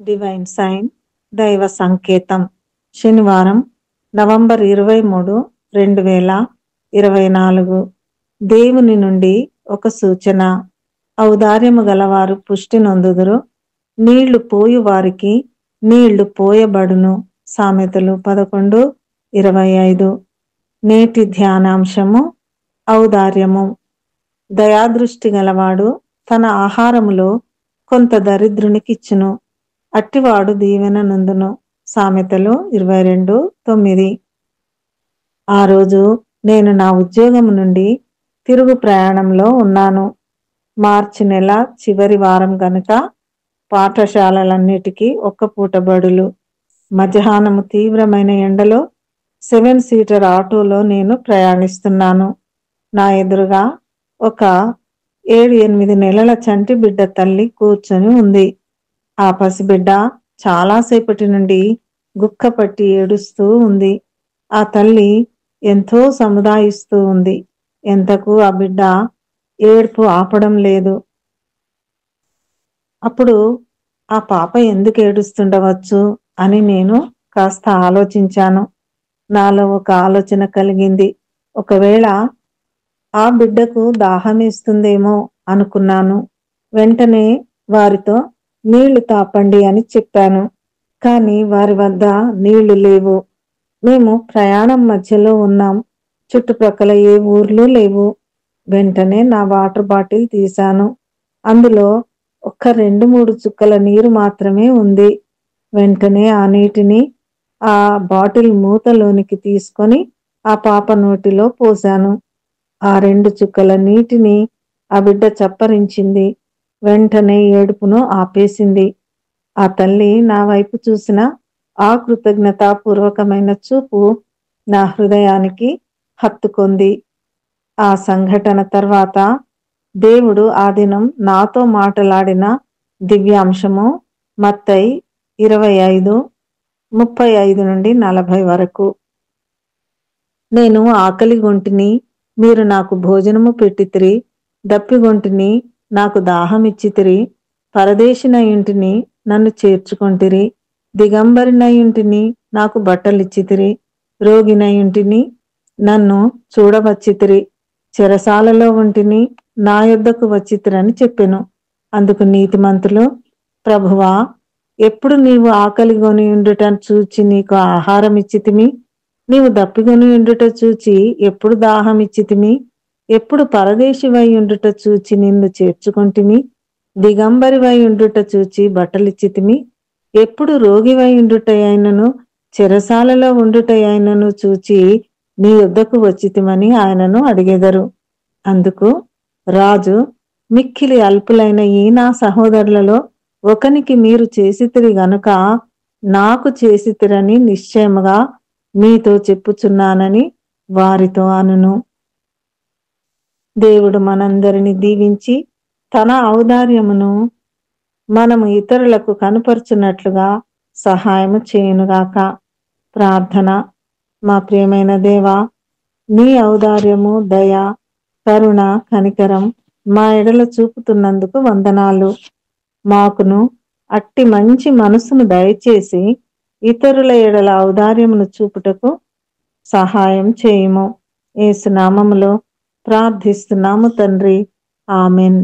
Divine sign దైవ సంకేతం శనివారం నవంబర్ 23, 2024. దేవుని నుండి ఒక సూచన. ఔదార్యము గలవారు పుష్టి నొందుదురు, నీళ్లు పోయు వారికి నీళ్లు పోయబడును. సామెతలు 11:25. నేటి ధ్యానాంశము ఔదార్యము. దయాదృష్టి గలవాడు తన ఆహారములో కొంత దరిద్రునికిచ్చును, అట్టివాడు దీవెన నందును. సామెతలు 22:9. ఆ రోజు నేను నా ఉద్యోగం నుండి తిరుగు ప్రయాణంలో ఉన్నాను. మార్చి నెల చివరి వారం గనుక పాఠశాలలన్నిటికీ ఒక్క పూట బడులు. మధ్యాహ్నము తీవ్రమైన ఎండలో 7 సీటర్ ఆటోలో నేను ప్రయాణిస్తున్నాను. నా ఎదురుగా ఒక 7-8 నెలల చంటి బిడ్డ తల్లి కూర్చొని ఉంది. ఆ పసిబిడ్డ చాలాసేపటి నుండి గుక్కపట్టి ఏడుస్తూ ఉంది. ఆ తల్లి ఎంతో సముదాయిస్తూ ఉంది. ఎంతకు ఆ బిడ్డ ఏడుపు ఆపడం లేదు. అప్పుడు ఆ పాప ఎందుకు ఏడుస్తుండవచ్చు అని నేను కాస్త ఆలోచించాను. నాలో ఒక ఆలోచన కలిగింది. ఒకవేళ ఆ బిడ్డకు దాహమేస్తుందేమో అనుకున్నాను. వెంటనే వారితో నీళ్లు తాపండి అని చెప్పాను. కానీ వారి వద్ద నీళ్లు లేవు. మేము ప్రయాణం మధ్యలో ఉన్నాం. చుట్టుప్రక్కల ఏ ఊర్లు లేవు. వెంటనే నా వాటర్ బాటిల్ తీశాను. అందులో ఒక్క 2-3 చుక్కల నీరు మాత్రమే ఉంది. వెంటనే ఆ నీటిని ఆ బాటిల్ మూతలోనికి తీసుకొని ఆ పాప నోటిలో పోశాను. ఆ 2 చుక్కల నీటిని ఆ బిడ్డ చప్పరించింది. వెంటనే ఏడుపును ఆపేసింది. ఆ తల్లి నా వైపు చూసిన ఆ కృతజ్ఞతాపూర్వకమైన చూపు నా హృదయానికి హత్తుకుంది. ఆ సంఘటన తర్వాత దేవుడు ఆ దినం నాతో మాట్లాడిన దివ్యాంశము మత్తయి 25:35-40 వరకు. నేను ఆకలిగొంటిని, మీరు నాకు భోజనము పెట్టితిరి. దప్పిగొంటిని, నాకు దాహమిచ్చితిరి. పరదేశినయుంటిని, నన్ను చేర్చుకొంటిరి. దిగంబరినయుంటిని, నాకు బట్టలిచ్చితిరి. రోగినయుంటిని, నన్ను చూడవచ్చితిరి. చెరసాలలో ఉంటిని, నా యొద్దకు వచ్చితిరని చెప్పెను. అందుకు నీతిమంతులు, ప్రభువా, ఎప్పుడు నీవు ఆకలిగొని ఉండుట చూచి నీకు ఆహారం ఇచ్చితిమి? నీవు దప్పిగొని ఉండుట చూచి ఎప్పుడు దాహమిచ్చితిమి? ఎప్పుడు పరదేశివై ఉండుట చూచి నిన్ను చేర్చుకొంటిమి? దిగంబరివై ఉండుట చూచి బట్టలిచ్చితిమి? ఎప్పుడు రోగివై ఉండుటయైనను చెరసాలలో ఉండుటయైనను చూచి నీ యొద్దకు వచ్చితిమని ఆయనను అడిగెదరు. అందుకు రాజు, మిక్కిలి అల్పులైన ఈ నా సహోదరులలో ఒకనికి మీరు చేసితిరి గనుక నాకు చేసితిరని నిశ్చయముగా మీతో చెప్పుచున్నానని వారితో అనును. దేవుడు మనందరిని దీవించి తన ఔదార్యమును మనము ఇతరులకు కనుపరుచున్నట్లుగా సహాయము చేయునుగాక. ప్రార్థన. మా ప్రియమైన దేవా, నీ ఔదార్యము, దయ, కరుణ, కనికరం మా ఎడల చూపుతున్నందుకు వందనాలు. మాకును అట్టి మంచి మనసును దయచేసి ఇతరుల ఎడల ఔదార్యమును చూపుటకు సహాయం చేయుము. యేసు నామములో ప్రార్థిస్తున్నాము తండ్రి. ఆమెన్.